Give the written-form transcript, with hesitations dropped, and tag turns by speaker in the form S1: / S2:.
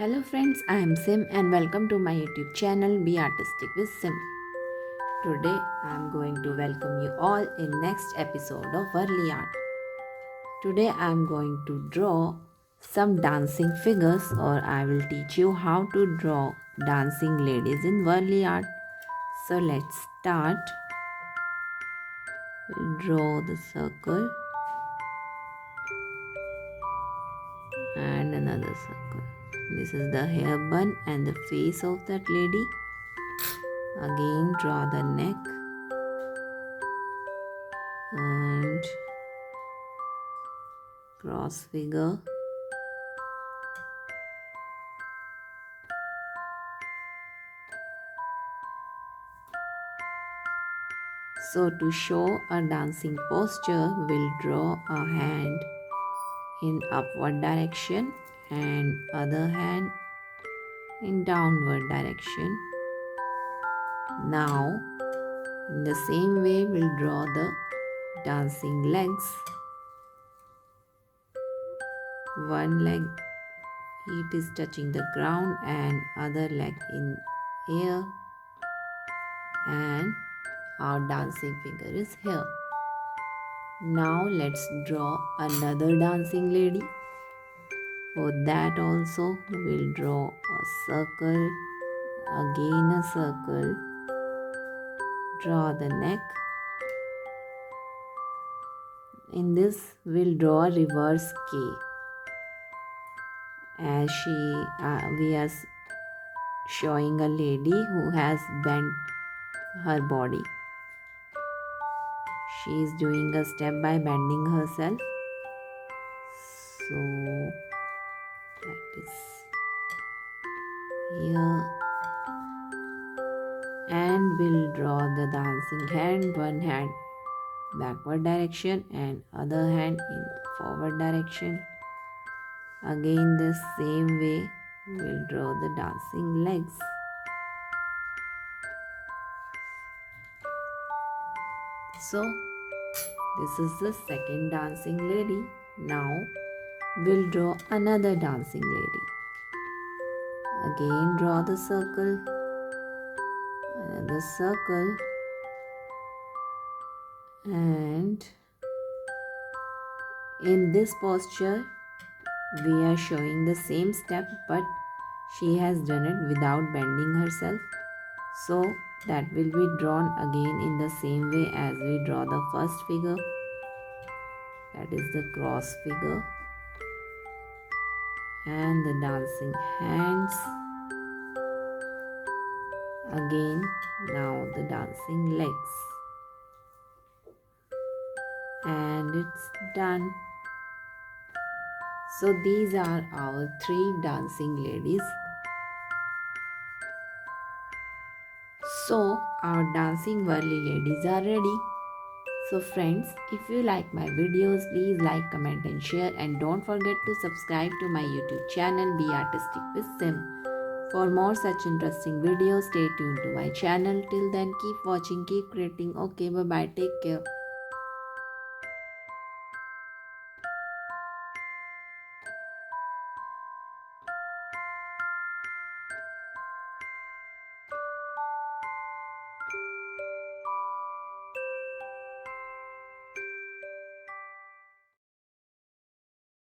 S1: Hello friends, I am Sim and welcome to my YouTube channel Be Artistic with Sim. Today I am going to welcome you all in next episode of Warli Art. Today I am going to draw some dancing figures, or I will teach you how to draw dancing ladies in Warli Art. So let's start. We'll draw the circle and another circle. This is the hair bun and the face of that lady. Again draw the neck and cross figure. So to show a dancing posture, we'll draw a hand in upward direction and other hand in downward direction. Now in the same way we'll draw the dancing legs. One leg feet is touching the ground and other leg in air, and our dancing figure is here. Now let's draw another dancing lady. For that also we'll draw a circle, again a circle, draw the neck. In this we'll draw a reverse K, as we are showing a lady who has bent her body. She is doing a step by bending herself. So that is here. And we'll draw the dancing hand, one hand backward direction and other hand in forward direction. Again the same way we'll draw the dancing legs. So this is the second dancing lady. Now we'll draw another dancing lady. Again draw the circle, another circle, and in this posture we are showing the same step, but she has done it without bending herself. So that will be drawn again in the same way as we draw the first figure, that is the cross figure, and the dancing hands. Again now the dancing legs, and it's done. So these are our 3 dancing ladies. So our dancing Warli ladies are ready. So friends, if you like my videos, please like, comment and share, and don't forget to subscribe to my YouTube channel Be Artistic with Sim. For more such interesting videos, stay tuned to my channel. Till then, keep watching, keep creating. Okay, bye bye, take care.